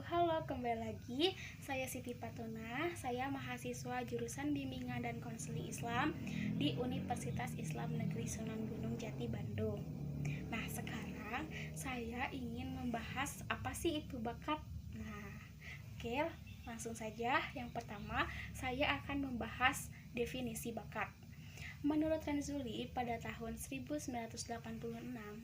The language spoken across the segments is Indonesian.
Halo, kembali lagi. Saya Siti Patuna. Saya mahasiswa jurusan Bimbingan dan Konseling Islam di Universitas Islam Negeri Sunan Gunung Jati, Bandung. Nah, sekarang saya ingin membahas apa sih itu bakat. Nah, oke, langsung saja. Yang pertama, saya akan membahas definisi bakat. Menurut Renzulli, pada tahun 1986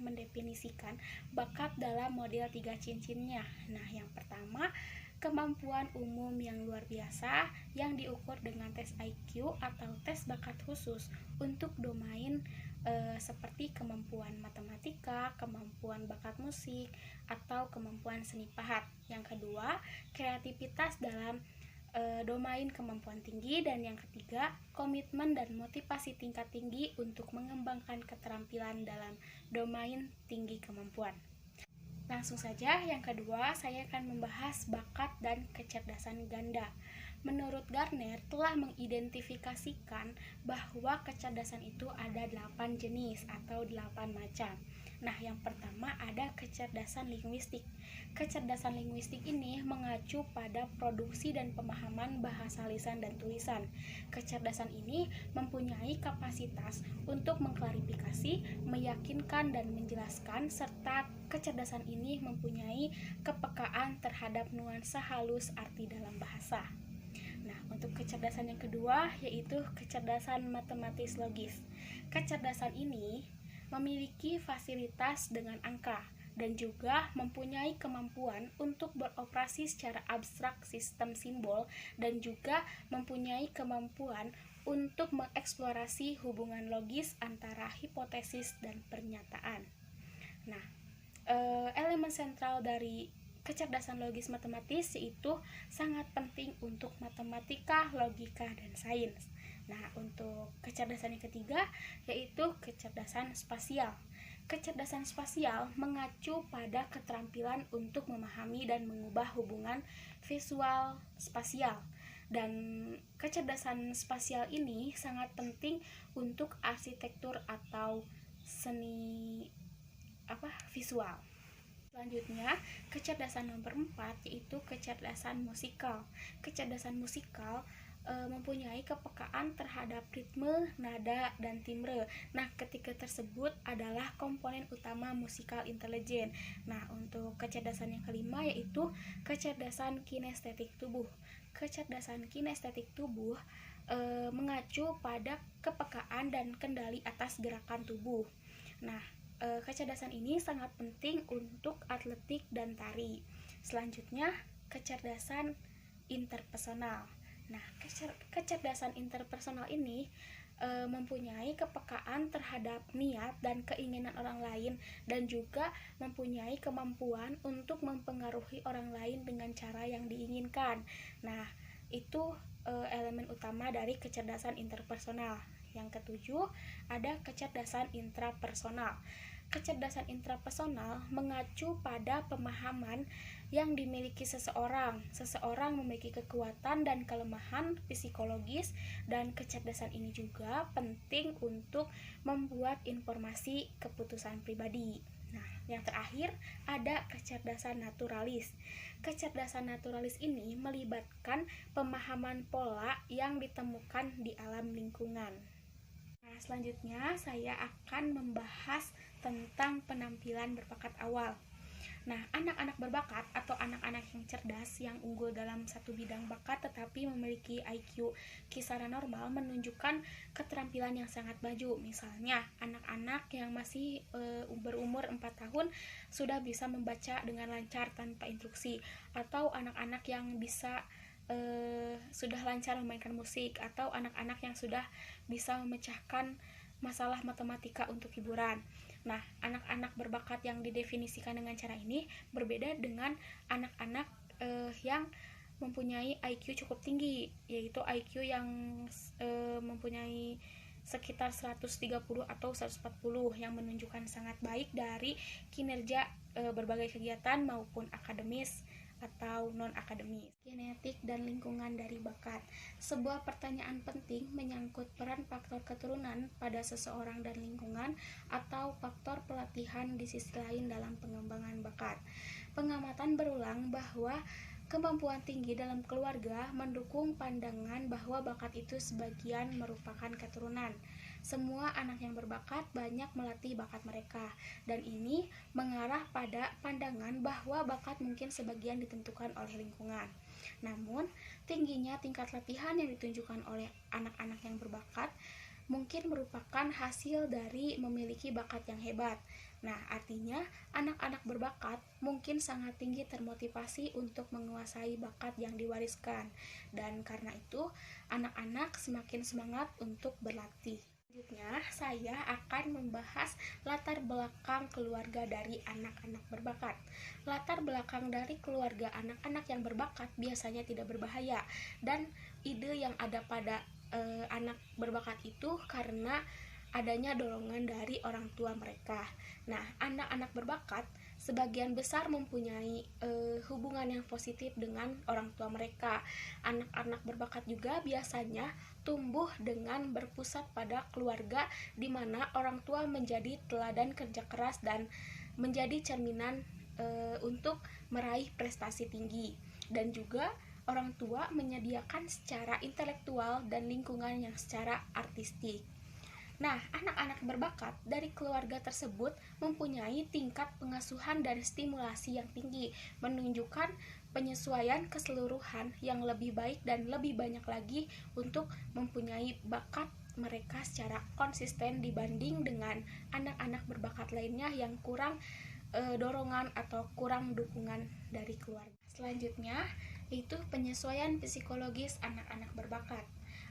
mendefinisikan bakat dalam model 3 cincinnya. Nah, yang pertama, kemampuan umum yang luar biasa yang diukur dengan tes IQ atau tes bakat khusus untuk domain seperti kemampuan matematika, kemampuan bakat musik, atau kemampuan seni pahat. Yang kedua, kreativitas dalam domain kemampuan tinggi, dan yang ketiga, komitmen dan motivasi tingkat tinggi untuk mengembangkan keterampilan dalam domain tinggi kemampuan. Langsung saja, yang kedua, saya akan membahas bakat dan kecerdasan ganda. Menurut Gardner telah mengidentifikasikan bahwa kecerdasan itu ada 8 jenis atau 8 macam. Nah, yang pertama ada kecerdasan linguistik. Kecerdasan linguistik ini mengacu pada produksi dan pemahaman bahasa lisan dan tulisan. Kecerdasan ini mempunyai kapasitas untuk mengklarifikasi, meyakinkan, dan menjelaskan, serta kecerdasan ini mempunyai kepekaan terhadap nuansa halus arti dalam bahasa. Nah, untuk kecerdasan yang kedua yaitu kecerdasan matematis logis. Kecerdasan ini memiliki fasilitas dengan angka dan juga mempunyai kemampuan untuk beroperasi secara abstrak sistem simbol, dan juga mempunyai kemampuan untuk mengeksplorasi hubungan logis antara hipotesis dan pernyataan. Nah, elemen sentral dari kecerdasan logis matematis yaitu sangat penting untuk matematika, logika, dan sains. Nah, untuk kecerdasan yang ketiga yaitu kecerdasan spasial. Kecerdasan spasial mengacu pada keterampilan untuk memahami dan mengubah hubungan visual spasial. Dan kecerdasan spasial ini sangat penting untuk arsitektur atau seni visual. Selanjutnya, kecerdasan nomor 4 yaitu kecerdasan musikal. Kecerdasan musikal mempunyai kepekaan terhadap ritme, nada, dan timbre. Nah, ketiga tersebut adalah komponen utama musikal intelijen. Nah, untuk kecerdasan yang kelima yaitu kecerdasan kinestetik tubuh. Kecerdasan kinestetik tubuh mengacu pada kepekaan dan kendali atas gerakan tubuh. Nah, kecerdasan ini sangat penting untuk atletik dan tari. Selanjutnya, kecerdasan interpersonal. Nah, kecerdasan interpersonal ini mempunyai kepekaan terhadap niat dan keinginan orang lain, dan juga mempunyai kemampuan untuk mempengaruhi orang lain dengan cara yang diinginkan. Nah, itu elemen utama dari kecerdasan interpersonal. Yang ketujuh, ada kecerdasan intrapersonal. Kecerdasan intrapersonal mengacu pada pemahaman yang dimiliki seseorang. Seseorang memiliki kekuatan dan kelemahan psikologis, dan kecerdasan ini juga penting untuk membuat informasi keputusan pribadi. Nah, yang terakhir ada kecerdasan naturalis. Kecerdasan naturalis ini melibatkan pemahaman pola yang ditemukan di alam lingkungan. Nah, selanjutnya saya akan membahas tentang penampilan berbakat awal. Nah, anak-anak berbakat atau anak-anak yang cerdas yang unggul dalam satu bidang bakat tetapi memiliki IQ kisaran normal menunjukkan keterampilan yang sangat maju. Misalnya, anak-anak yang masih berumur 4 tahun sudah bisa membaca dengan lancar tanpa instruksi, atau anak-anak yang bisa sudah lancar memainkan musik, atau anak-anak yang sudah bisa memecahkan masalah matematika untuk hiburan. Nah, anak-anak berbakat yang didefinisikan dengan cara ini berbeda dengan anak-anak yang mempunyai IQ cukup tinggi, yaitu IQ yang mempunyai sekitar 130 atau 140, yang menunjukkan sangat baik dari kinerja berbagai kegiatan maupun akademis atau non-akademis. Genetik dan lingkungan dari bakat. Sebuah pertanyaan penting menyangkut peran faktor keturunan pada seseorang dan lingkungan atau faktor pelatihan di sisi lain dalam pengembangan bakat. Pengamatan berulang bahwa Kemampuan tinggi dalam keluarga mendukung pandangan bahwa bakat itu sebagian merupakan keturunan. Semua anak yang berbakat banyak melatih bakat mereka, dan ini mengarah pada pandangan bahwa bakat mungkin sebagian ditentukan oleh lingkungan. Namun, tingginya tingkat latihan yang ditunjukkan oleh anak-anak yang berbakat mungkin merupakan hasil dari memiliki bakat yang hebat. Nah, artinya anak-anak berbakat mungkin sangat tinggi termotivasi untuk menguasai bakat yang diwariskan. Dan karena itu, anak-anak semakin semangat untuk berlatih. Selanjutnya, saya akan membahas latar belakang keluarga dari anak-anak berbakat. Latar belakang dari keluarga anak-anak yang berbakat biasanya tidak berbahaya, dan ide yang ada pada anak berbakat itu karena adanya dorongan dari orang tua mereka. Nah, anak-anak berbakat sebagian besar mempunyai hubungan yang positif dengan orang tua mereka. Anak-anak berbakat juga biasanya tumbuh dengan berpusat pada keluarga di mana orang tua menjadi teladan kerja keras dan menjadi cerminan untuk meraih prestasi tinggi, dan juga orang tua menyediakan secara intelektual dan lingkungan yang secara artistik. Nah, anak-anak berbakat dari keluarga tersebut mempunyai tingkat pengasuhan dan stimulasi yang tinggi, menunjukkan penyesuaian keseluruhan yang lebih baik dan lebih banyak lagi untuk mempunyai bakat mereka secara konsisten dibanding dengan anak-anak berbakat lainnya yang kurang dorongan atau kurang dukungan dari keluarga. Selanjutnya, yaitu penyesuaian psikologis anak-anak berbakat.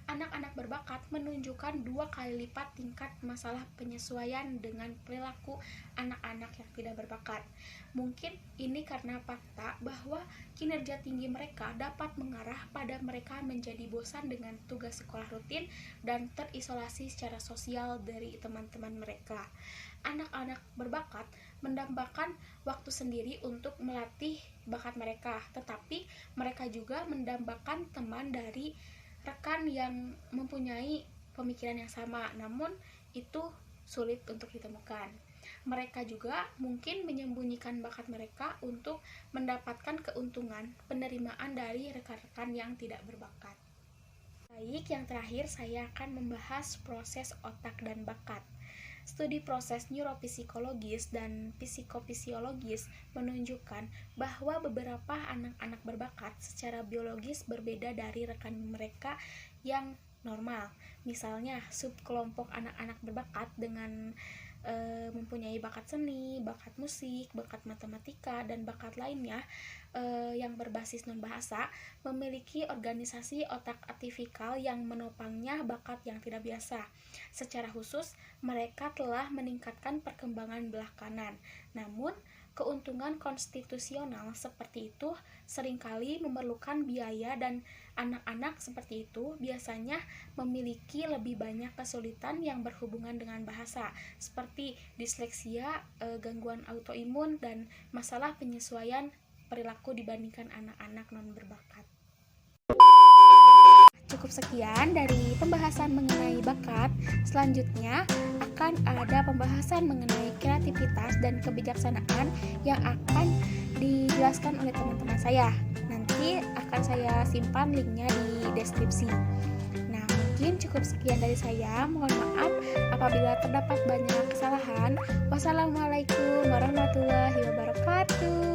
Anak-anak berbakat menunjukkan 2 kali lipat tingkat masalah penyesuaian dengan perilaku anak-anak yang tidak berbakat. Mungkin ini karena fakta bahwa kinerja tinggi mereka dapat mengarah pada mereka menjadi bosan dengan tugas sekolah rutin dan terisolasi secara sosial dari teman-teman mereka. Anak-anak berbakat mendambakan waktu sendiri untuk melatih bakat mereka, tetapi mereka juga mendambakan teman dari rekan yang mempunyai pemikiran yang sama, namun itu sulit untuk ditemukan. Mereka juga mungkin menyembunyikan bakat mereka untuk mendapatkan keuntungan penerimaan dari rekan-rekan yang tidak berbakat. Baik, yang terakhir saya akan membahas proses otak dan bakat. Studi proses neuropsikologis dan psikofisiologis menunjukkan bahwa beberapa anak-anak berbakat secara biologis berbeda dari rekan mereka yang normal. Misalnya, subkelompok anak-anak berbakat dengan mempunyai bakat seni, bakat musik, bakat matematika, dan bakat lainnya yang berbasis non-bahasa memiliki organisasi otak atifikal yang menopangnya bakat yang tidak biasa. Secara khusus, mereka telah meningkatkan perkembangan belah kanan. Namun, keuntungan konstitusional seperti itu seringkali memerlukan biaya, dan anak-anak seperti itu biasanya memiliki lebih banyak kesulitan yang berhubungan dengan bahasa, seperti disleksia, gangguan autoimun, dan masalah penyesuaian perilaku dibandingkan anak-anak non-berbakat. Cukup sekian dari pembahasan mengenai bakat. Selanjutnya akan ada pembahasan mengenai kreativitas dan kebijaksanaan yang akan dijelaskan oleh teman-teman saya. Nanti akan saya simpan linknya di deskripsi. Nah, mungkin cukup sekian dari saya. Mohon maaf apabila terdapat banyak kesalahan. Wassalamualaikum warahmatullahi wabarakatuh.